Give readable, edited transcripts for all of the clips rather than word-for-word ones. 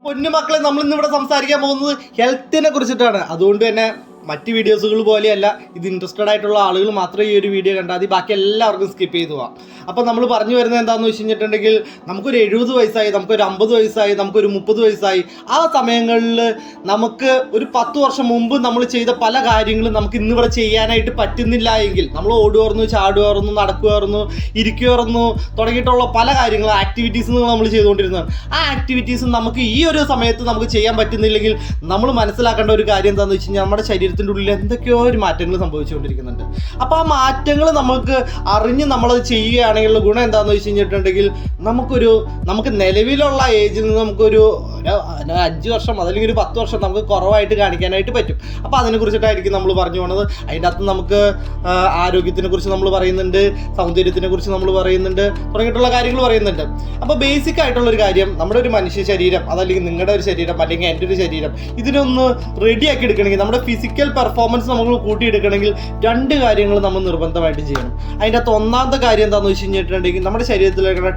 പൊന്നു മക്കളെ, നമ്മൾ ഇന്നിവിടെ സംസാരിക്കാൻ പോകുന്നത് ഹെൽത്തിനെ കുറിച്ചിട്ടാണ്. അതുകൊണ്ട് തന്നെ മറ്റ് വീഡിയോസുകൾ പോലെയല്ല, ഇത് ഇൻട്രസ്റ്റഡ് ആയിട്ടുള്ള ആളുകൾ മാത്രമേ ഈ ഒരു വീഡിയോ കണ്ടാൽ മതി, ബാക്കി എല്ലാവർക്കും സ്കിപ്പ് ചെയ്തു പോവാം. അപ്പോൾ നമ്മൾ പറഞ്ഞു വരുന്നത് എന്താണെന്ന് വെച്ച് കഴിഞ്ഞിട്ടുണ്ടെങ്കിൽ, നമുക്കൊരു 70 വയസ്സായി, നമുക്കൊരു 50 വയസ്സായി, നമുക്കൊരു 30 വയസ്സായി. ആ സമയങ്ങളിൽ നമുക്ക് ഒരു 10 വർഷം മുമ്പ് നമ്മൾ ചെയ്ത പല കാര്യങ്ങളും നമുക്ക് ഇന്നിവിടെ ചെയ്യാനായിട്ട് പറ്റുന്നില്ല എങ്കിൽ, നമ്മൾ ഓടുകയായിരുന്നു, ചാടുകയായിരുന്നു, നടക്കുകയായിരുന്നു, ഇരിക്കുകയായിരുന്നു തുടങ്ങിയിട്ടുള്ള പല കാര്യങ്ങളും ആക്ടിവിറ്റീസ് നമ്മൾ ചെയ്തുകൊണ്ടിരുന്നതാണ്. ആ ആക്ടിവിറ്റീസ് നമുക്ക് ഈ ഒരു സമയത്ത് നമുക്ക് ചെയ്യാൻ പറ്റുന്നില്ലെങ്കിൽ, നമ്മൾ മനസ്സിലാക്കേണ്ട ഒരു കാര്യം എന്താണെന്ന് വെച്ച് കഴിഞ്ഞാൽ, നമ്മുടെ ശരീരത്തിൻ്റെ ഉള്ളിൽ എന്തൊക്കെയോ ഒരു മാറ്റങ്ങൾ സംഭവിച്ചുകൊണ്ടിരിക്കുന്നുണ്ട്. അപ്പോൾ ആ മാറ്റങ്ങൾ നമുക്ക് അറിഞ്ഞ് നമ്മളത് ചെയ്യുകയാണെങ്കിലുള്ള ഗുണം എന്താണെന്ന് വെച്ച് കഴിഞ്ഞിട്ടുണ്ടെങ്കിൽ, നമുക്ക് നിലവിലുള്ള ഏജിൽ നിന്ന് നമുക്കൊരു 5 വർഷം അതല്ലെങ്കിൽ ഒരു 10 വർഷം നമുക്ക് കുറവായിട്ട് കാണിക്കാനായിട്ട് പറ്റും. അപ്പോൾ അതിനെക്കുറിച്ചിട്ടായിരിക്കും നമ്മൾ പറഞ്ഞു പോകുന്നത്. അതിൻ്റെ അകത്ത് നമുക്ക് ആരോഗ്യത്തിനെ കുറിച്ച് നമ്മൾ പറയുന്നുണ്ട്, സൗന്ദര്യത്തിനെ കുറിച്ച് നമ്മൾ പറയുന്നുണ്ട്, തുടങ്ങിയിട്ടുള്ള കാര്യങ്ങൾ പറയുന്നുണ്ട്. അപ്പോൾ ബേസിക് ആയിട്ടുള്ളൊരു കാര്യം, നമ്മുടെ ഒരു മനുഷ്യ ശരീരം അതല്ലെങ്കിൽ നിങ്ങളുടെ ഒരു ശരീരം അല്ലെങ്കിൽ എൻ്റെ ഒരു ശരീരം ഇതിനൊന്ന് റെഡിയാക്കി എടുക്കണമെങ്കിൽ, നമ്മുടെ ഫിസിക്കൽ പെർഫോമൻസ് നമ്മൾ കൂട്ടിയെടുക്കണമെങ്കിൽ 2 കാര്യങ്ങൾ നമ്മൾ നിർബന്ധമായിട്ടും ചെയ്യണം. അതിൻ്റെ അകത്ത് ഒന്നാമത്തെ കാര്യം എന്താണെന്ന് വെച്ച് കഴിഞ്ഞിട്ടുണ്ടെങ്കിൽ, നമ്മുടെ ശരീരത്തിലേക്കുള്ള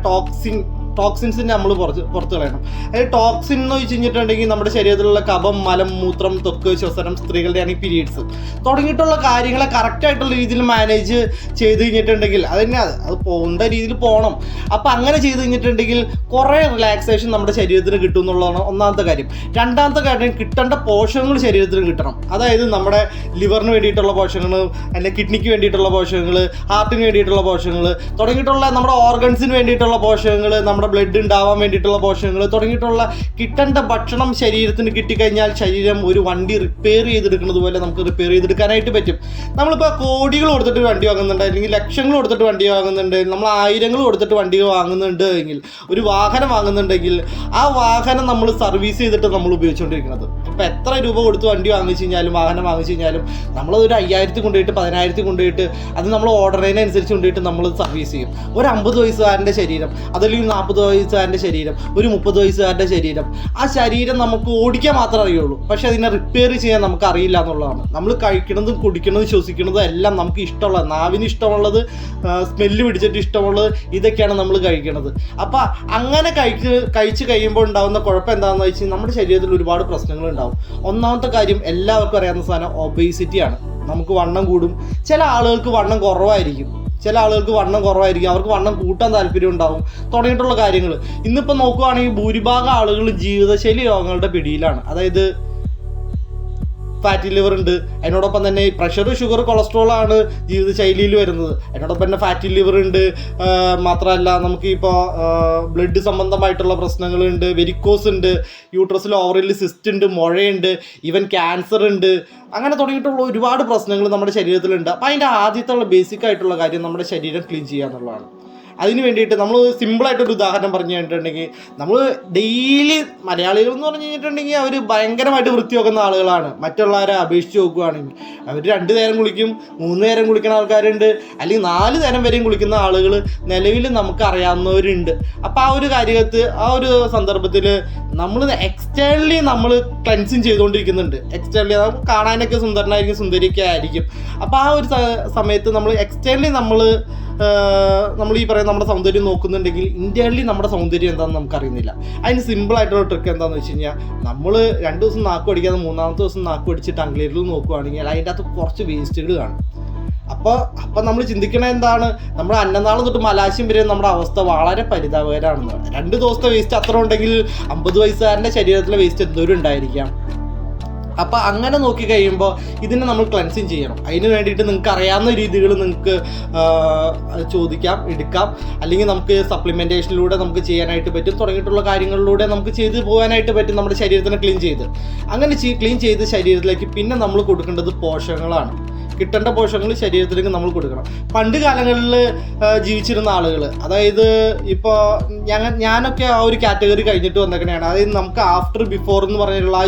ടോക്സിൻസിനെ നമ്മൾ പുറത്ത് കളയണം. അതായത് ടോക്സിൻ എന്ന് വെച്ച് കഴിഞ്ഞിട്ടുണ്ടെങ്കിൽ, നമ്മുടെ ശരീരത്തിലുള്ള കഫം, മലം, മൂത്രം, ത്വക്ക്, ശ്വസനം, സ്ത്രീകളുടെ ആണെങ്കിൽ പീരീഡ്സ് തുടങ്ങിയിട്ടുള്ള കാര്യങ്ങളെ കറക്റ്റായിട്ടുള്ള രീതിയിൽ മാനേജ് ചെയ്ത് കഴിഞ്ഞിട്ടുണ്ടെങ്കിൽ, അത് പോകുന്ന രീതിയിൽ പോകണം. അപ്പോൾ അങ്ങനെ ചെയ്ത് കഴിഞ്ഞിട്ടുണ്ടെങ്കിൽ കുറേ റിലാക്സേഷൻ നമ്മുടെ ശരീരത്തിന് കിട്ടും എന്നുള്ളതാണ് ഒന്നാമത്തെ കാര്യം. രണ്ടാമത്തെ കാര്യം, കിട്ടേണ്ട പോഷകങ്ങൾ ശരീരത്തിന് കിട്ടണം. അതായത് നമ്മുടെ ലിവറിന് വേണ്ടിയിട്ടുള്ള പോഷകങ്ങൾ, അല്ലെങ്കിൽ കിഡ്നിക്ക് വേണ്ടിയിട്ടുള്ള പോഷകങ്ങൾ, ഹാർട്ടിന് വേണ്ടിയിട്ടുള്ള പോഷകങ്ങൾ തുടങ്ങിയിട്ടുള്ള നമ്മുടെ ഓർഗൻസിന് വേണ്ടിയിട്ടുള്ള പോഷകങ്ങൾ, നമ്മുടെ ബ്ലഡ് ഉണ്ടാവാൻ വേണ്ടിയിട്ടുള്ള പോഷകങ്ങൾ തുടങ്ങിയിട്ടുള്ള കിട്ടേണ്ട ഭക്ഷണം ശരീരത്തിന് കിട്ടിക്കഴിഞ്ഞാൽ ശരീരം ഒരു വണ്ടി റിപ്പയർ ചെയ്തെടുക്കുന്നത് പോലെ നമുക്ക് റിപ്പയർ ചെയ്തെടുക്കാനായിട്ട് പറ്റും. നമ്മളിപ്പോൾ കോടികൾ കൊടുത്തിട്ട് വണ്ടി വാങ്ങുന്നുണ്ട്, അല്ലെങ്കിൽ ലക്ഷങ്ങൾ കൊടുത്തിട്ട് വണ്ടി വാങ്ങുന്നുണ്ട്, നമ്മൾ 1000 കൊടുത്തിട്ട് വണ്ടി വാങ്ങുന്നുണ്ട് എങ്കിൽ, ഒരു വാഹനം വാങ്ങുന്നുണ്ടെങ്കിൽ, ആ വാഹനം നമ്മൾ സർവീസ് ചെയ്തിട്ട് നമ്മൾ ഉപയോഗിച്ചുകൊണ്ടിരിക്കുന്നത്. ഇപ്പോൾ എത്ര രൂപ കൊടുത്ത് വണ്ടി വാങ്ങിച്ചു കഴിഞ്ഞാലും, വാഹനം വാങ്ങിച്ചു കഴിഞ്ഞാലും, നമ്മളതൊരു 5000 കൊണ്ടുപോയിട്ട് 10000 കൊണ്ടുപോയിട്ട് അത് നമ്മൾ ഓർഡറിനനുസരിച്ച് കൊണ്ടുപോയിട്ട് നമ്മൾ സർവീസ് ചെയ്യും. ഒരു 50 വയസ്സുകാരൻ്റെ ശരീരം, അതല്ലെങ്കിൽ 40 വയസ്സുകാരൻ്റെ ശരീരം, ഒരു 30 വയസ്സുകാരൻ്റെ ശരീരം, ആ ശരീരം നമുക്ക് ഓടിക്കാൻ മാത്രമേ അറിയുള്ളൂ, പക്ഷെ അതിനെ റിപ്പയർ ചെയ്യാൻ നമുക്ക് അറിയില്ല എന്നുള്ളതാണ്. നമ്മൾ കഴിക്കുന്നതും കുടിക്കുന്നതും ശ്വസിക്കുന്നതും എല്ലാം നമുക്ക് ഇഷ്ടമുള്ളത്, നാവിന് ഇഷ്ടമുള്ളത്, സ്മെല്ല് പിടിച്ചിട്ട് ഇഷ്ടമുള്ളത്, ഇതൊക്കെയാണ് നമ്മൾ കഴിക്കുന്നത്. അപ്പോൾ അങ്ങനെ കഴിച്ച് കഴിയുമ്പോൾ ഉണ്ടാകുന്ന കുഴപ്പം എന്താണെന്ന് വെച്ചാൽ, നമ്മുടെ ശരീരത്തിൽ ഒരുപാട് പ്രശ്നങ്ങൾ ഉണ്ടാവും. ഒന്നാമത്തെ കാര്യം, എല്ലാവർക്കും അറിയാവുന്ന സാധനം ഒബേസിറ്റിയാണ്. നമുക്ക് വണ്ണം കൂടും. ചില ആളുകൾക്ക് വണ്ണം കുറവായിരിക്കും, അവർക്ക് വണ്ണം കൂട്ടാൻ താല്പര്യം ഉണ്ടാവും തുടങ്ങിയിട്ടുള്ള കാര്യങ്ങൾ. ഇന്നിപ്പോൾ നോക്കുകയാണെങ്കിൽ ഭൂരിഭാഗം ആളുകൾ ജീവിതശൈലി രോഗങ്ങളുടെ പിടിയിലാണ്. അതായത് ഫാറ്റി ലിവർ ഉണ്ട്, അതിനോടൊപ്പം തന്നെ പ്രഷർ, ഷുഗർ, കൊളസ്ട്രോളാണ് ജീവിതശൈലിയിൽ വരുന്നത്. അതിനോടൊപ്പം തന്നെ ഫാറ്റി ലിവർ ഉണ്ട്. മാത്രമല്ല നമുക്കിപ്പോൾ ബ്ലഡ് സംബന്ധമായിട്ടുള്ള പ്രശ്നങ്ങളുണ്ട്, വെരിക്കോസ് ഉണ്ട്, യൂട്രസിൽ ഓവറിൽ സിസ്റ്റ് ഉണ്ട്, മുഴയുണ്ട്, ഈവൻ ക്യാൻസർ ഉണ്ട്. അങ്ങനെ തുടങ്ങിയിട്ടുള്ള ഒരുപാട് പ്രശ്നങ്ങൾ നമ്മുടെ ശരീരത്തിലുണ്ട്. അപ്പോൾ അതിൻ്റെ ആദ്യത്തെ ബേസിക് ആയിട്ടുള്ള കാര്യം നമ്മുടെ ശരീരം ക്ലീൻ ചെയ്യുക എന്നുള്ളതാണ്. അതിന് വേണ്ടിയിട്ട് നമ്മൾ സിമ്പിളായിട്ടൊരു ഉദാഹരണം പറഞ്ഞു കഴിഞ്ഞിട്ടുണ്ടെങ്കിൽ, നമ്മൾ ഡെയിലി മലയാളികൾ എന്ന് പറഞ്ഞു കഴിഞ്ഞിട്ടുണ്ടെങ്കിൽ അവർ ഭയങ്കരമായിട്ട് വൃത്തി നോക്കുന്ന ആളുകളാണ്. മറ്റുള്ളവരെ അപേക്ഷിച്ച് നോക്കുകയാണെങ്കിൽ അവർ 2 നേരം കുളിക്കും, 3 നേരം കുളിക്കുന്ന ആൾക്കാരുണ്ട്, അല്ലെങ്കിൽ 4 നേരം വരെയും കുളിക്കുന്ന ആളുകൾ നിലവിൽ നമുക്ക് അറിയാവുന്നവരുണ്ട്. അപ്പോൾ ആ ഒരു സന്ദർഭത്തിൽ നമ്മൾ എക്സ്റ്റേണലി നമ്മൾ ക്ലെൻസിങ് ചെയ്തുകൊണ്ടിരിക്കുന്നുണ്ട്. എക്സ്റ്റേണലി നമുക്ക് കാണാനൊക്കെ സുന്ദരനായിരിക്കും, സുന്ദരിയൊക്കെ ആയിരിക്കും. അപ്പോൾ ആ ഒരു സമയത്ത് നമ്മൾ എക്സ്റ്റേണലി നമ്മൾ ഈ പറയുന്ന നമ്മുടെ സൗന്ദര്യം നോക്കുന്നുണ്ടെങ്കിൽ, ഇന്റേണലി നമ്മുടെ സൗന്ദര്യം എന്താണെന്ന് നമുക്കറിയുന്നില്ല. അതിന് സിമ്പിളായിട്ടുള്ള ട്രിക്ക് എന്താണെന്ന് വെച്ച് കഴിഞ്ഞാൽ, നമ്മൾ 2 ദിവസം നാക്ക് പഠിക്കാതെ 3-ാമത്തെ ദിവസം നാക്ക് പഠിച്ചിട്ട് അംഗ്ലേരിൽ നോക്കുകയാണെങ്കിൽ അതിൻ്റെ അകത്ത് കുറച്ച് വേസ്റ്റുകൾ കാണും. അപ്പോൾ നമ്മൾ ചിന്തിക്കണത് എന്താണ്, നമ്മുടെ അന്നനാളം തൊട്ട് മലാശയം വരെ നമ്മുടെ അവസ്ഥ വളരെ പരിതാപകരമാണെന്നാണ്. 2 ദിവസത്തെ വേസ്റ്റ് അത്ര ഉണ്ടെങ്കിൽ 50 വയസ്സുകാരൻ്റെ ശരീരത്തിലെ വേസ്റ്റ് എന്തോരം ഉണ്ടായിരിക്കാം. അപ്പോൾ അങ്ങനെ നോക്കി കഴിയുമ്പോൾ ഇതിനെ നമ്മൾ ക്ലെൻസിങ് ചെയ്യണം. അതിന് വേണ്ടിയിട്ട് നിങ്ങൾക്ക് അറിയാവുന്ന രീതികൾ നിങ്ങൾക്ക് ചോദിക്കാം, എടുക്കാം, അല്ലെങ്കിൽ നമുക്ക് സപ്ലിമെൻറ്റേഷനിലൂടെ നമുക്ക് ചെയ്യാനായിട്ട് പറ്റും. തുടങ്ങിയിട്ടുള്ള കാര്യങ്ങളിലൂടെ നമുക്ക് ചെയ്ത് പോകാനായിട്ട് പറ്റും, നമ്മുടെ ശരീരത്തിനെ ക്ലീൻ ചെയ്ത്. അങ്ങനെ ക്ലീൻ ചെയ്ത് ശരീരത്തിലേക്ക് പിന്നെ നമ്മൾ കൊടുക്കേണ്ടത് പോഷകങ്ങളാണ്. കിട്ടേണ്ട പോഷകങ്ങൾ ശരീരത്തിലേക്ക് നമ്മൾ കൊടുക്കണം. പണ്ട് കാലങ്ങളിൽ ജീവിച്ചിരുന്ന ആളുകൾ, അതായത് ഇപ്പോൾ ഞാനൊക്കെ ആ ഒരു കാറ്റഗറി കഴിഞ്ഞിട്ട് വന്നേക്കണെയാണ്. അതായത് നമുക്ക് ആഫ്റ്റർ ബിഫോർ എന്ന് പറഞ്ഞിട്ടുള്ള ആ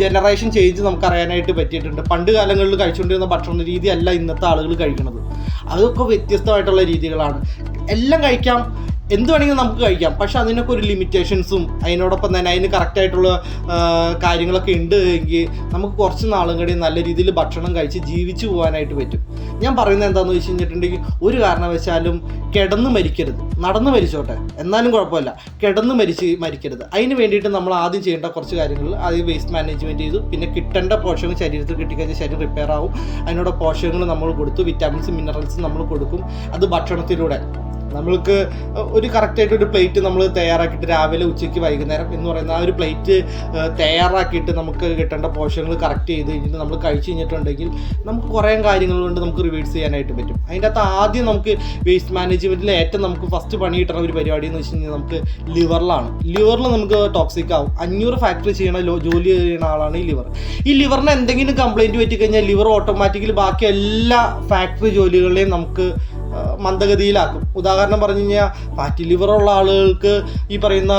ജനറേഷൻ ചേഞ്ച് നമുക്ക് അറിയാനായിട്ട് പറ്റിയിട്ടുണ്ട്. പണ്ട് കാലങ്ങളിൽ കഴിച്ചുകൊണ്ടിരുന്ന ഭക്ഷണ രീതിയല്ല ഇന്നത്തെ ആളുകൾ കഴിക്കുന്നത്. അതൊക്കെ വ്യത്യസ്തമായിട്ടുള്ള രീതികളാണ്. എല്ലാം കഴിക്കാം, എന്ത് വേണമെങ്കിലും നമുക്ക് കഴിക്കാം. പക്ഷെ അതിനൊക്കെ ഒരു ലിമിറ്റേഷൻസും അതിനോടൊപ്പം തന്നെ അതിന് കറക്റ്റായിട്ടുള്ള കാര്യങ്ങളൊക്കെ ഉണ്ട് എങ്കിൽ നമുക്ക് കുറച്ച് നാളും കൂടി നല്ല രീതിയിൽ ഭക്ഷണം കഴിച്ച് ജീവിച്ചു പോകാനായിട്ട് പറ്റും. ഞാൻ പറയുന്നത് എന്താണെന്ന് വെച്ച് കഴിഞ്ഞിട്ടുണ്ടെങ്കിൽ ഒരു കാരണവശാലും കിടന്ന് മരിക്കരുത്. നടന്ന് മരിച്ചോട്ടെ, എന്നാലും കുഴപ്പമില്ല, കിടന്ന് മരിക്കരുത്. അതിന് വേണ്ടിയിട്ട് നമ്മൾ ആദ്യം ചെയ്യേണ്ട കുറച്ച് കാര്യങ്ങൾ, ആദ്യം വേസ്റ്റ് മാനേജ്മെൻറ്റ് ചെയ്തു, പിന്നെ കിട്ടേണ്ട പോഷകങ്ങൾ ശരീരത്തിൽ കിട്ടിക്കഴിഞ്ഞാൽ ശരീരം റിപ്പയർ ആവും. അതിനോട് പോഷകങ്ങൾ നമ്മൾ കൊടുത്തു, വിറ്റാമിൻസ് മിനറൽസ് നമ്മൾ കൊടുക്കും. അത് ഭക്ഷണത്തിലൂടെ നമ്മൾക്ക് ഒരു കറക്റ്റായിട്ടൊരു പ്ലേറ്റ് നമ്മൾ തയ്യാറാക്കിയിട്ട് രാവിലെ ഉച്ചയ്ക്ക് വൈകുന്നേരം എന്ന് പറയുന്ന ആ ഒരു പ്ലേറ്റ് തയ്യാറാക്കിയിട്ട് നമുക്ക് കിട്ടേണ്ട പോഷകങ്ങൾ കറക്റ്റ് ചെയ്ത് കഴിഞ്ഞിട്ട് നമ്മൾ കഴിച്ച് കഴിഞ്ഞിട്ടുണ്ടെങ്കിൽ നമുക്ക് കുറേ കാര്യങ്ങൾ കൊണ്ട് നമുക്ക് റിവേഴ്സ് ചെയ്യാനായിട്ട് പറ്റും. അതിൻ്റെ അകത്ത് ആദ്യം നമുക്ക് വേസ്റ്റ് മാനേജ്മെൻറ്റിൽ ഏറ്റവും നമുക്ക് ഫസ്റ്റ് പണി കിട്ടുന്ന ഒരു പരിപാടി എന്ന് വെച്ച് കഴിഞ്ഞാൽ നമുക്ക് ലിവറിലാണ്. ലിവറിൽ നമുക്ക് ടോക്സിക് ആവും. 500 ഫാക്ടറി ചെയ്യണ ജോലി ചെയ്യുന്ന ആളാണ് ഈ ലിവർ. ഈ ലിവറിന് എന്തെങ്കിലും കംപ്ലയിൻറ്റ് പറ്റിക്കഴിഞ്ഞാൽ ലിവർ ഓട്ടോമാറ്റിക്കലി ബാക്കി എല്ലാ ഫാക്ടറി ജോലികളെയും നമുക്ക് മന്ദഗതിയിലാക്കും. ഉദാഹരണം പറഞ്ഞു കഴിഞ്ഞാൽ ഫാറ്റി ലിവറുള്ള ആളുകൾക്ക് ഈ പറയുന്ന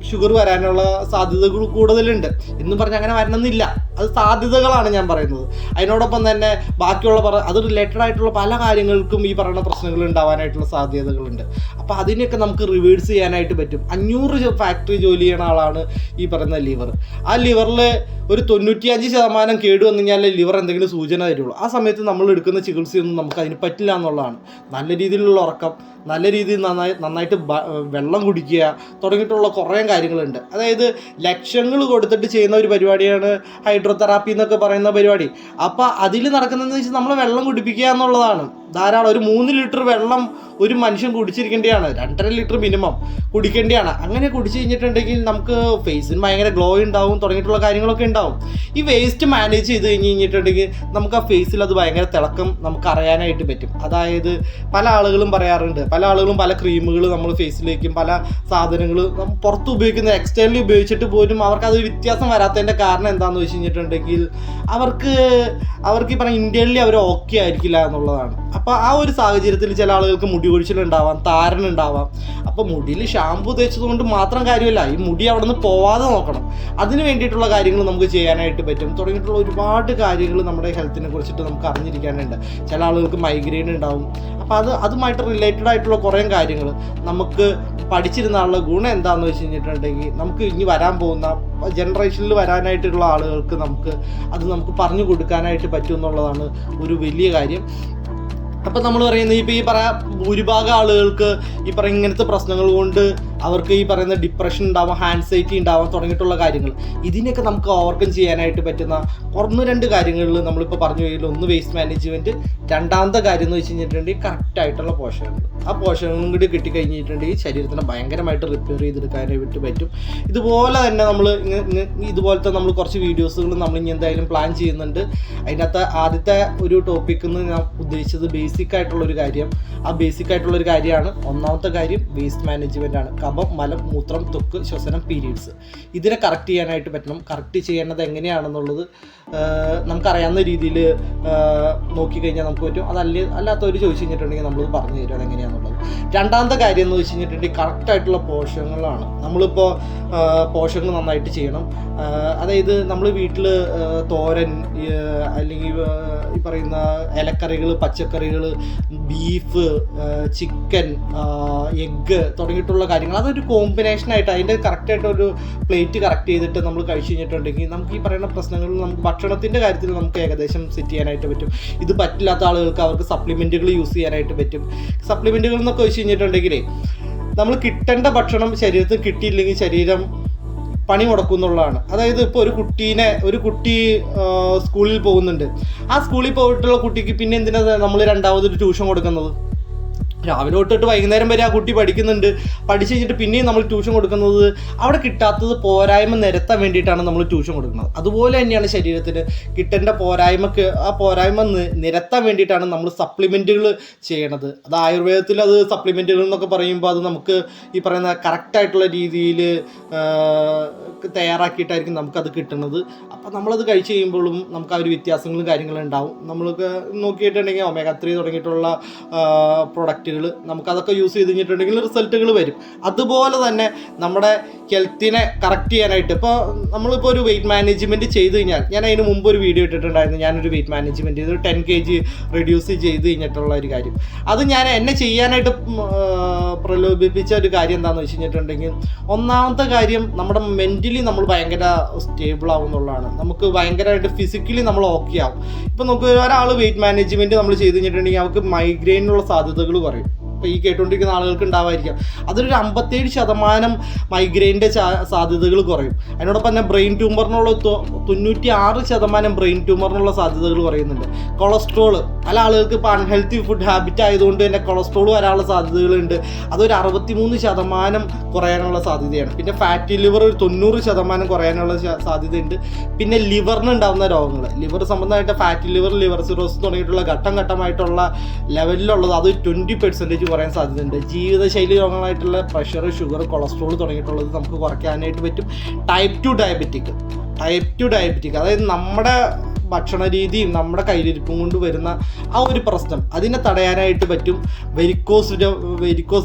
ഷുഗർ വരാനുള്ള സാധ്യതകൾ കൂടുതലുണ്ട് എന്ന് പറഞ്ഞാൽ അങ്ങനെ വരണമെന്നില്ല, അത് സാധ്യതകളാണ് ഞാൻ പറയുന്നത്. അതിനോടൊപ്പം തന്നെ ബാക്കിയുള്ള അത് റിലേറ്റഡ് ആയിട്ടുള്ള പല കാര്യങ്ങൾക്കും ഈ പറയുന്ന പ്രശ്നങ്ങൾ ഉണ്ടാവാനായിട്ടുള്ള സാധ്യതകളുണ്ട്. അപ്പോൾ അതിനെയൊക്കെ നമുക്ക് റിവേഴ്സ് ചെയ്യാനായിട്ട് പറ്റും. 500 ഫാക്ടറി ജോലി ചെയ്യുന്ന ആളാണ് ഈ പറയുന്ന ലിവർ. ആ ലിവറിൽ ഒരു 95% കേട് വന്നു കഴിഞ്ഞാൽ ലിവർ എന്തെങ്കിലും സൂചന തരുള്ളൂ. ആ സമയത്ത് നമ്മൾ എടുക്കുന്ന ചികിത്സയൊന്നും നമുക്ക് അതിന് പറ്റില്ല എന്നുള്ളതാണ്. നല്ല രീതിയിലുള്ള ഉറക്കം, നല്ല രീതിയിൽ നന്നായിട്ട് വെള്ളം കുടിക്കുക തുടങ്ങിയിട്ടുള്ള കുറേ കാര്യങ്ങളുണ്ട്. അതായത് ലക്ഷങ്ങൾ കൊടുത്തിട്ട് ചെയ്യുന്ന ഒരു പരിപാടിയാണ് ഹൈഡ്രോതെറാപ്പി എന്നൊക്കെ പറയുന്ന പരിപാടി. അപ്പോൾ അതിൽ നടക്കുന്നതെന്ന് വെച്ചാൽ നമ്മൾ വെള്ളം കുടിപ്പിക്കുക എന്നുള്ളതാണ്. ധാരാളം ഒരു 3 ലിറ്റർ വെള്ളം ഒരു മനുഷ്യൻ കുടിച്ചിരിക്കേണ്ടതാണ്, 2.5 ലിറ്റർ മിനിമം കുടിക്കേണ്ടതാണ്. അങ്ങനെ കുടിച്ചു കഴിഞ്ഞിട്ടുണ്ടെങ്കിൽ നമുക്ക് ഫേസിന് ഭയങ്കര ഗ്ലോ ഉണ്ടാവും, തുടങ്ങിയിട്ടുള്ള കാര്യങ്ങളൊക്കെ ഉണ്ടാവും. ഈ വേസ്റ്റ് മാനേജ് ചെയ്ത് കഴിഞ്ഞിട്ടുണ്ടെങ്കിൽ നമുക്ക് ആ ഫേസിൽ അത് ഭയങ്കര തിളക്കം നമുക്ക് അറിയാനായിട്ട് പറ്റും. അതായത് പല ആളുകളും പറയാറുണ്ട്, പല ആളുകളും പല ക്രീമുകൾ നമ്മൾ ഫേസിലേക്കും പല സാധനങ്ങൾ പുറത്ത് ഉപയോഗിക്കുന്ന എക്സ്റ്റേണലി ഉപയോഗിച്ചിട്ട് പോലും അവർക്കത് വ്യത്യാസം വരാത്തതിൻ്റെ കാരണം എന്താണെന്ന് വെച്ച് കഴിഞ്ഞിട്ടുണ്ടെങ്കിൽ അവർക്ക് ഈ പറഞ്ഞ ഇന്ത്യയിലെ അവർ ഓക്കെ ആയിരിക്കില്ല എന്നുള്ളതാണ്. അപ്പോൾ ആ ഒരു സാഹചര്യത്തിൽ ചില ആളുകൾക്ക് മുടി കൊഴിച്ചിലുണ്ടാവാം, താരനുണ്ടാവാം. അപ്പോൾ മുടിയിൽ ഷാമ്പു തേച്ചതുകൊണ്ട് മാത്രം കാര്യമല്ല, ഈ മുടി അവിടെ നിന്ന് പോവാതെ നോക്കണം. അതിന് വേണ്ടിയിട്ടുള്ള കാര്യങ്ങൾ നമുക്ക് ചെയ്യാനായിട്ട് പറ്റും. തുടങ്ങിയിട്ടുള്ള ഒരുപാട് കാര്യങ്ങൾ നമ്മുടെ ഹെൽത്തിനെ കുറിച്ചിട്ട് നമുക്ക് അറിഞ്ഞിരിക്കാനുണ്ട്. ചില ആളുകൾക്ക് മൈഗ്രെയിൻ ഉണ്ടാവും. അപ്പോൾ അതുമായിട്ട് റിലേറ്റഡ് ആയിട്ടുള്ള കുറേ കാര്യങ്ങൾ നമുക്ക് പഠിച്ചിരുന്നുള്ള ഗുണം എന്താണെന്ന് വെച്ച് കഴിഞ്ഞിട്ടുണ്ടെങ്കിൽ നമുക്ക് ഇനി വരാൻ പോകുന്ന ജനറേഷനിൽ വരാനായിട്ടുള്ള ആളുകൾക്ക് നമുക്ക് പറഞ്ഞു കൊടുക്കാനായിട്ട് പറ്റും എന്നുള്ളതാണ് ഒരു വലിയ കാര്യം. അപ്പം നമ്മൾ പറയുന്നത് ഇപ്പോൾ ഭൂരിഭാഗം ആളുകൾക്ക് ഈ പറയുന്ന ഇങ്ങനത്തെ പ്രശ്നങ്ങൾ കൊണ്ട് അവർക്ക് ഈ പറയുന്ന ഡിപ്രഷൻ ഉണ്ടാവാം, ആൻസൈറ്റി ഉണ്ടാവാം തുടങ്ങിയിട്ടുള്ള കാര്യങ്ങൾ. ഇതിനൊക്കെ നമുക്ക് ഓവർകം ചെയ്യാനായിട്ട് പറ്റുന്ന 1-2 കാര്യങ്ങളിൽ നമ്മളിപ്പോൾ പറഞ്ഞു കഴിഞ്ഞാൽ, ഒന്ന് വേസ്റ്റ് മാനേജ്മെൻറ്റ്, രണ്ടാമത്തെ കാര്യം എന്ന് വെച്ച് കഴിഞ്ഞിട്ടുണ്ടെങ്കിൽ കറക്റ്റായിട്ടുള്ള പോഷകങ്ങൾ. ആ പോഷകങ്ങളും കൂടി കിട്ടിക്കഴിഞ്ഞിട്ടുണ്ടെങ്കിൽ ശരീരത്തിനെ ഭയങ്കരമായിട്ട് റിപ്പയർ ചെയ്തെടുക്കാനായിട്ട് പറ്റും. ഇതുപോലെ തന്നെ ഇതുപോലത്തെ നമ്മൾ കുറച്ച് വീഡിയോസുകൾ നമ്മളിനി എന്തായാലും പ്ലാൻ ചെയ്യുന്നുണ്ട്. അതിനകത്ത് ആദ്യത്തെ ഒരു ടോപ്പിക് എന്ന് ഞാൻ ഉദ്ദേശിച്ചത് ബേസിക് ആയിട്ടുള്ളൊരു കാര്യമാണ്. ഒന്നാമത്തെ കാര്യം വേസ്റ്റ് മാനേജ്മെൻ്റ് ആണ്. കഫം, മലം, മൂത്രം, ത്വക്ക്, ശ്വസനം, പീരീഡ്സ്. ഇതിനെ കറക്റ്റ് ചെയ്യാനായിട്ട് പറ്റണം. കറക്റ്റ് ചെയ്യേണ്ടത് എങ്ങനെയാണെന്നുള്ളത് നമുക്കറിയാവുന്ന രീതിയിൽ നോക്കിക്കഴിഞ്ഞാൽ നമുക്ക് പറ്റും. അല്ലാത്തവർ ചോദിച്ചു കഴിഞ്ഞിട്ടുണ്ടെങ്കിൽ നമ്മൾ പറഞ്ഞു തരും അതെങ്ങനെയാണെന്നുള്ളത്. രണ്ടാമത്തെ കാര്യം എന്ന് വെച്ച് കഴിഞ്ഞിട്ടുണ്ടെങ്കിൽ കറക്റ്റായിട്ടുള്ള പോഷകങ്ങളാണ്. നമ്മളിപ്പോൾ പോഷകങ്ങൾ നന്നായിട്ട് ചെയ്യണം. അതായത് നമ്മൾ വീട്ടിൽ തോരൻ അല്ലെങ്കിൽ ഈ പറയുന്ന ഇലക്കറികൾ, പച്ചക്കറികൾ, ബീഫ്, ചിക്കൻ, എഗ്ഗ് തുടങ്ങിയിട്ടുള്ള കാര്യങ്ങൾ, അതൊരു കോമ്പിനേഷനായിട്ട് അതിൻ്റെ കറക്റ്റായിട്ടൊരു പ്ലേറ്റ് കറക്റ്റ് ചെയ്തിട്ട് നമ്മൾ കഴിച്ചു കഴിഞ്ഞിട്ടുണ്ടെങ്കിൽ നമുക്ക് ഈ പറയുന്ന പ്രശ്നങ്ങൾ നമുക്ക് ഭക്ഷണത്തിൻ്റെ കാര്യത്തിൽ നമുക്ക് ഏകദേശം സെറ്റ് ചെയ്യാനായിട്ട് പറ്റും. ഇത് പറ്റില്ലാത്ത ആളുകൾക്ക് അവർക്ക് സപ്ലിമെൻറ്റുകൾ യൂസ് ചെയ്യാനായിട്ട് പറ്റും. സപ്ലിമെൻറ്റുകൾ എന്നൊക്കെ വെച്ച് കഴിഞ്ഞിട്ടുണ്ടെങ്കിലേ നമ്മൾ കിട്ടേണ്ട ഭക്ഷണം ശരീരത്തിൽ കിട്ടിയില്ലെങ്കിൽ ശരീരം പണി മുടക്കും എന്നുള്ളതാണ്. അതായത് ഇപ്പോൾ ഒരു കുട്ടി സ്കൂളിൽ പോകുന്നുണ്ട്. ആ സ്കൂളിൽ പോയിട്ടുള്ള കുട്ടിക്ക് പിന്നെ എന്തിനാണ് നമ്മൾ രണ്ടാമതൊരു ട്യൂഷൻ കൊടുക്കുന്നത്? രാവിലെ തൊട്ടിട്ട് വൈകുന്നേരം വരെ ആ കുട്ടി പഠിക്കുന്നുണ്ട്. പഠിച്ചു കഴിഞ്ഞിട്ട് പിന്നെയും നമ്മൾ ട്യൂഷൻ കൊടുക്കുന്നത് അവിടെ കിട്ടാത്തത് പോരായ്മ നിരത്താൻ വേണ്ടിയിട്ടാണ് നമ്മൾ ട്യൂഷൻ കൊടുക്കുന്നത്. അതുപോലെ തന്നെയാണ് ശരീരത്തിന് കിട്ടേണ്ട പോരായ്മ നിരത്താൻ വേണ്ടിയിട്ടാണ് നമ്മൾ സപ്ലിമെൻറ്റുകൾ ചെയ്യണത്. അത് ആയുർവേദത്തിൽ അത് സപ്ലിമെൻറ്റുകൾ എന്നൊക്കെ പറയുമ്പോൾ അത് നമുക്ക് ഈ പറയുന്ന കറക്റ്റായിട്ടുള്ള രീതിയിൽ തയ്യാറാക്കിയിട്ടായിരിക്കും നമുക്കത് കിട്ടുന്നത്. അപ്പോൾ നമ്മളത് കഴിച്ച് കഴിയുമ്പോഴും നമുക്ക് ആ ഒരു വ്യത്യാസങ്ങളും കാര്യങ്ങളും ഉണ്ടാവും. നമ്മൾക്ക് നോക്കിയിട്ടുണ്ടെങ്കിൽ omega-3 തുടങ്ങിയിട്ടുള്ള പ്രൊഡക്റ്റുകൾ നമുക്കതൊക്കെ യൂസ് ചെയ്ത് കഴിഞ്ഞിട്ടുണ്ടെങ്കിൽ റിസൾട്ടുകൾ വരും. അതുപോലെ തന്നെ നമ്മുടെ ഹെൽത്തിനെ കറക്റ്റ് ചെയ്യാനായിട്ട് ഇപ്പോൾ നമ്മളിപ്പോൾ ഒരു വെയിറ്റ് മാനേജ്മെൻറ്റ് ചെയ്ത് കഴിഞ്ഞാൽ, ഞാൻ അതിന് മുമ്പ് ഒരു വീഡിയോ ഇട്ടിട്ടുണ്ടായിരുന്നു, ഞാനൊരു വെയിറ്റ് മാനേജ്മെൻറ്റ് ചെയ്ത് 10 kg റെഡ്യൂസ് ചെയ്ത് കഴിഞ്ഞിട്ടുള്ള ഒരു കാര്യം. അത് ഞാൻ എന്നെ ചെയ്യാനായിട്ട് പ്രലോഭിപ്പിച്ച ഒരു കാര്യം എന്താണെന്ന് വെച്ച് കഴിഞ്ഞിട്ടുണ്ടെങ്കിൽ, ഒന്നാമത്തെ കാര്യം നമ്മുടെ മെൻ്റലി നമ്മൾ ഭയങ്കര സ്റ്റേബിൾ ആവും എന്നുള്ളതാണ്. നമുക്ക് ഭയങ്കരമായിട്ട് ഫിസിക്കലി നമ്മൾ ഓക്കെ ആവും. ഇപ്പോൾ നമുക്ക് ഒരാൾ വെയിറ്റ് മാനേജ്മെൻറ്റ് നമ്മൾ ചെയ്ത് കഴിഞ്ഞിട്ടുണ്ടെങ്കിൽ അവർക്ക് മൈഗ്രെയിനുള്ള സാധ്യതകൾ കുറയും. ഇപ്പോൾ ഈ കേട്ടുകൊണ്ടിരിക്കുന്ന ആളുകൾക്ക് ഉണ്ടാവായിരിക്കാം. അതൊരു 57% മൈഗ്രെയിൻ്റെ സാധ്യതകൾ കുറയും. അതിനോടൊപ്പം തന്നെ ബ്രെയിൻ ട്യൂമറിനുള്ള 96% ബ്രെയിൻ ട്യൂമറിനുള്ള സാധ്യതകൾ കുറയുന്നുണ്ട്. കൊളസ്ട്രോൾ, പല ആളുകൾക്ക് ഇപ്പോൾ അൺഹെൽത്തി ഫുഡ് ഹാബിറ്റ് ആയതുകൊണ്ട് തന്നെ കൊളസ്ട്രോൾ വരാനുള്ള സാധ്യതകളുണ്ട്. അതൊരു 63% കുറയാനുള്ള സാധ്യതയാണ്. പിന്നെ ഫാറ്റി ലിവർ ഒരു 90% കുറയാനുള്ള സാധ്യതയുണ്ട്. പിന്നെ ലിവറിന് ഉണ്ടാകുന്ന രോഗങ്ങൾ, ലിവർ സംബന്ധമായിട്ട് ഫാറ്റി ലിവർ, ലിവർ സിറോസ് തുടങ്ങിയിട്ടുള്ള ഘട്ടം ഘട്ടമായിട്ടുള്ള ലെവലിലുള്ളത് അത് 20% കുറയാൻ സാധ്യതയുണ്ട്. ജീവിതശൈലി രോഗങ്ങളായിട്ടുള്ള പ്രഷർ, ഷുഗർ, കൊളസ്ട്രോൾ തുടങ്ങിയിട്ടുള്ളത് നമുക്ക് കുറയ്ക്കാനായിട്ട് പറ്റും. ടൈപ്പ് 2 ഡയബറ്റിക് അതായത് നമ്മുടെ ഭക്ഷണ രീതിയും നമ്മുടെ കയ്യിലിരിപ്പും കൊണ്ട് വരുന്ന ആ ഒരു പ്രശ്നം, അതിനെ തടയാനായിട്ട് പറ്റും. വെരിക്കോസ്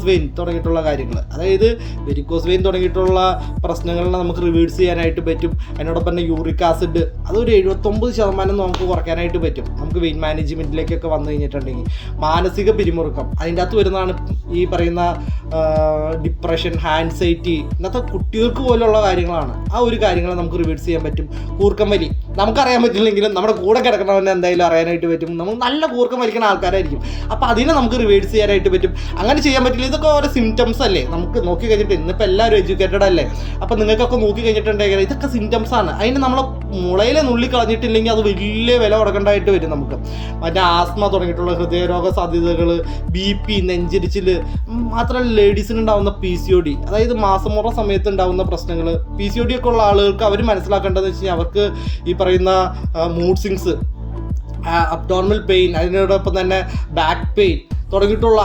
വെയിൻ തുടങ്ങിയിട്ടുള്ള കാര്യങ്ങൾ, അതായത് വെരിക്കോസ് വെയിൻ തുടങ്ങിയിട്ടുള്ള പ്രശ്നങ്ങളെ നമുക്ക് റിവേഴ്സ് ചെയ്യാനായിട്ട് പറ്റും. അതിനോടൊപ്പം തന്നെ യൂറിക് ആസിഡ് അതൊരു 79% നമുക്ക് കുറയ്ക്കാനായിട്ട് പറ്റും നമുക്ക് വെയിറ്റ് മാനേജ്മെൻറ്റിലേക്കൊക്കെ വന്നു കഴിഞ്ഞിട്ടുണ്ടെങ്കിൽ. മാനസിക പിരിമുറുക്കം, അതിൻ്റെ അകത്ത് വരുന്നതാണ് ഈ പറയുന്ന ഡിപ്രഷൻ, ആൻസൈറ്റി, ഇന്നത്തെ കുട്ടികൾക്ക് പോലുള്ള കാര്യങ്ങളാണ്. ആ ഒരു കാര്യങ്ങളെ നമുക്ക് റിവേഴ്സ് ചെയ്യാൻ പറ്റും. കൂർക്കം വലി നമുക്കറിയാൻ പറ്റില്ലെങ്കിലും നമ്മുടെ കൂടെ കിടക്കണവനെ എന്തായാലും അറിയാനായിട്ട് പറ്റും. നമ്മൾ നല്ല കൂർക്കം വലിക്കുന്ന ആൾക്കാരായിരിക്കും. അപ്പോൾ അതിനെ നമുക്ക് റിവേഴ്സ് ചെയ്യാനായിട്ട് പറ്റും. അങ്ങനെ ചെയ്യാൻ പറ്റില്ല. ഇതൊക്കെ ഓരോ സിംറ്റംസ് അല്ലേ, നമുക്ക് നോക്കി കഴിഞ്ഞിട്ട് ഇന്നിപ്പോൾ എല്ലാവരും എഡ്യൂക്കേറ്റഡ് അല്ലേ, അപ്പോൾ നിങ്ങൾക്കൊക്കെ നോക്കി കഴിഞ്ഞിട്ടുണ്ടെങ്കിൽ ഇതൊക്കെ സിംറ്റംസ് ആണ്. അതിന് നമ്മളെ മുളയിലെ നുള്ളി കളഞ്ഞിട്ടില്ലെങ്കിൽ അത് വലിയ വില കൊടുക്കേണ്ടതായിട്ട് വരും നമുക്ക്. മറ്റേ ആസ്മ തുടങ്ങിയിട്ടുള്ള ഹൃദയരോഗ സാധ്യതകൾ, BP, നെഞ്ചിരിച്ചിൽ, മാത്രമല്ല ലേഡീസിന് ഉണ്ടാകുന്ന PCOD, അതായത് മാസമുറ സമയത്ത് ഉണ്ടാകുന്ന പ്രശ്നങ്ങൾ. PCOD ഒക്കെ ഉള്ള ആളുകൾക്ക് അവർ മനസ്സിലാക്കേണ്ടതെന്ന് വെച്ച് കഴിഞ്ഞാൽ അവർക്ക് ഈ പറയുന്ന മൂഡ് സ്വിങ്സ്, അബ്ഡോമിനൽ പെയിൻ, അതിനോടൊപ്പം തന്നെ ബാക്ക് പെയിൻ തുടങ്ങിയിട്ടുള്ള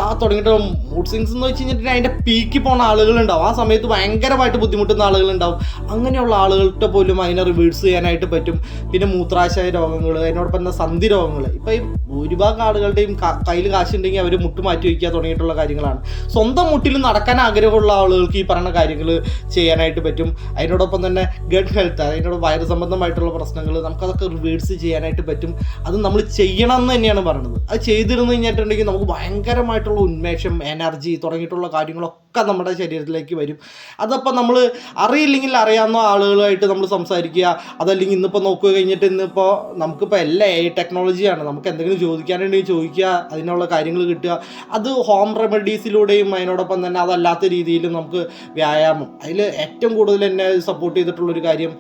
മൂഡ് സ്വിങ്സ് എന്ന് വെച്ച് കഴിഞ്ഞിട്ടുണ്ടെങ്കിൽ അതിൻ്റെ പീക്കി പോകുന്ന ആളുകളുണ്ടാവും. ആ സമയത്ത് ഭയങ്കരമായിട്ട് ബുദ്ധിമുട്ടുന്ന ആളുകളുണ്ടാവും. അങ്ങനെയുള്ള ആളുകൾക്ക് പോലും അതിനെ റിവേഴ്സ് ചെയ്യാനായിട്ട് പറ്റും. പിന്നെ മൂത്രാശയ രോഗങ്ങൾ, അതിനോടൊപ്പം തന്നെ സന്ധി രോഗങ്ങൾ. ഇപ്പോൾ ഈ ഭൂരിഭാഗം ആളുകളുടെയും കയ്യിൽ കാശുണ്ടെങ്കിൽ അവർ മുട്ട് മാറ്റി വയ്ക്കുക തുടങ്ങിയിട്ടുള്ള കാര്യങ്ങളാണ്. സ്വന്തം മുട്ടിൽ നടക്കാൻ ആഗ്രഹമുള്ള ആളുകൾക്ക് ഈ പറയുന്ന കാര്യങ്ങൾ ചെയ്യാനായിട്ട് പറ്റും. അതിനോടൊപ്പം തന്നെ ഗട്ട് ഹെൽത്ത്, അതിനോട് വയറ് സംബന്ധമായിട്ടുള്ള പ്രശ്നങ്ങൾ നമുക്കതൊക്കെ റിവേഴ്സ് ചെയ്യാനായിട്ട് പറ്റും. അത് നമ്മൾ ചെയ്യണം എന്ന് തന്നെയാണ് പറയുന്നത്. അത് ചെയ്തിരുന്നു കഴിഞ്ഞിട്ടുണ്ടെങ്കിൽ നമുക്ക് ഭയങ്കരമായിട്ടുള്ള ഉന്മേഷം, എനർജി തുടങ്ങിയിട്ടുള്ള കാര്യങ്ങളൊക്കെ നമ്മുടെ ശരീരത്തിലേക്ക് വരും. അതപ്പോൾ നമ്മൾ അറിയില്ലെങ്കിൽ അറിയാവുന്ന ആളുകളായിട്ട് നമ്മൾ സംസാരിക്കുക. അതല്ലെങ്കിൽ ഇന്നിപ്പോൾ നോക്കുക കഴിഞ്ഞിട്ട് ഇന്നിപ്പോൾ നമുക്കിപ്പോൾ എല്ലാ ടെക്നോളജിയാണ്. നമുക്ക് എന്തെങ്കിലും ചോദിക്കാനുണ്ടെങ്കിൽ ചോദിക്കുക, അതിനുള്ള കാര്യങ്ങൾ കിട്ടുക. അത് ഹോം റെമഡീസിലൂടെയും അതിനോടൊപ്പം തന്നെ അതല്ലാത്ത രീതിയിലും നമുക്ക് വ്യായാമം, അതിൽ ഏറ്റവും കൂടുതൽ എന്നെ സപ്പോർട്ട് ചെയ്തിട്ടുള്ളൊരു കാര്യം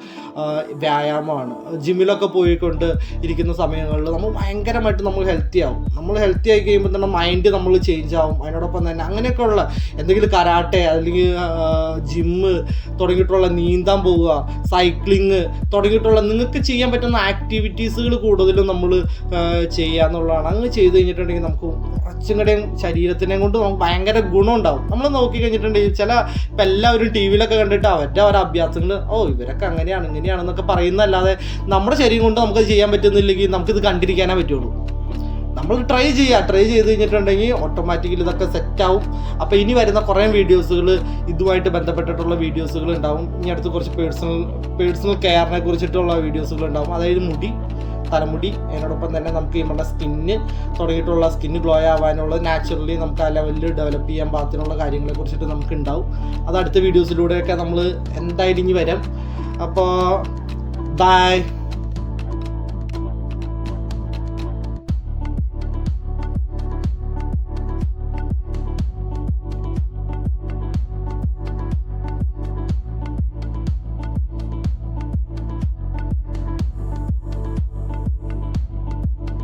വ്യായാമമാണ്. ജിമ്മിലൊക്കെ പോയിക്കൊണ്ട് ഇരിക്കുന്ന സമയങ്ങളിൽ നമ്മൾ ഭയങ്കരമായിട്ട് നമ്മൾ ഹെൽത്തി ആവും. നമ്മൾ ഹെൽത്തി ആയി കഴിയുമ്പോൾ തന്നെ മൈൻഡ് നമ്മൾ ചേഞ്ച് ആവും. അതിനോടൊപ്പം തന്നെ അങ്ങനെയൊക്കെയുള്ള എന്തെങ്കിലും കരാട്ടെ അല്ലെങ്കിൽ ജിമ്മ് തുടങ്ങിയിട്ടുള്ള, നീന്താൻ പോവുക, സൈക്ലിങ് തുടങ്ങിയിട്ടുള്ള നിങ്ങൾക്ക് ചെയ്യാൻ പറ്റുന്ന ആക്ടിവിറ്റീസുകൾ കൂടുതലും നമ്മൾ ചെയ്യുക എന്നുള്ളതാണ്. അങ്ങനെ ചെയ്ത് കഴിഞ്ഞിട്ടുണ്ടെങ്കിൽ നമുക്ക് കുറച്ചും കൂടെയും ശരീരത്തിനെയും കൊണ്ട് നമുക്ക് ഭയങ്കര ഗുണം ഉണ്ടാവും. നമ്മൾ നോക്കി കഴിഞ്ഞിട്ടുണ്ടെങ്കിൽ ഇപ്പം എല്ലാവരും TV-യിലൊക്കെ കണ്ടിട്ട് അവരുടെ ഓരോ അഭ്യാസങ്ങൾ, ഇവരൊക്കെ അങ്ങനെയാണ് ഇങ്ങനെയാണെന്നൊക്കെ പറയുന്നതല്ലാതെ നമ്മുടെ ശരീരം കൊണ്ട് നമുക്കത് ചെയ്യാൻ പറ്റുന്നില്ലെങ്കിൽ നമുക്കിത് കണ്ടിരിക്കാനേ പറ്റുള്ളൂ. നമ്മൾ ട്രൈ ചെയ്ത് കഴിഞ്ഞിട്ടുണ്ടെങ്കിൽ ഓട്ടോമാറ്റിക്കലി ഇതൊക്കെ സെറ്റാവും. അപ്പോൾ ഇനി വരുന്ന കുറേ വീഡിയോസുകൾ ഇതുമായിട്ട് ബന്ധപ്പെട്ടിട്ടുള്ള വീഡിയോസുകൾ ഉണ്ടാവും. ഇനി അടുത്ത് കുറച്ച് പേഴ്സണൽ കെയറിനെ കുറിച്ചിട്ടുള്ള വീഡിയോസുകൾ ഉണ്ടാവും. അതായത് മുടി, തലമുടി, അതിനോടൊപ്പം തന്നെ നമുക്ക് നമ്മുടെ സ്കിന്ന് തുടങ്ങിയിട്ടുള്ള സ്കിന്ന് ഗ്ലോ ആവാനുള്ള നാച്ചുറലി നമുക്ക് ആ ലെവലിൽ ഡെവലപ്പ് ചെയ്യാൻ പാകത്തിനുള്ള കാര്യങ്ങളെ കുറിച്ചിട്ട് നമുക്ക് ഉണ്ടാവും. അത് അടുത്ത വീഡിയോസിലൂടെയൊക്കെ നമ്മൾ എന്തായാലും ഇനി വരാം. അപ്പോൾ ബൈ.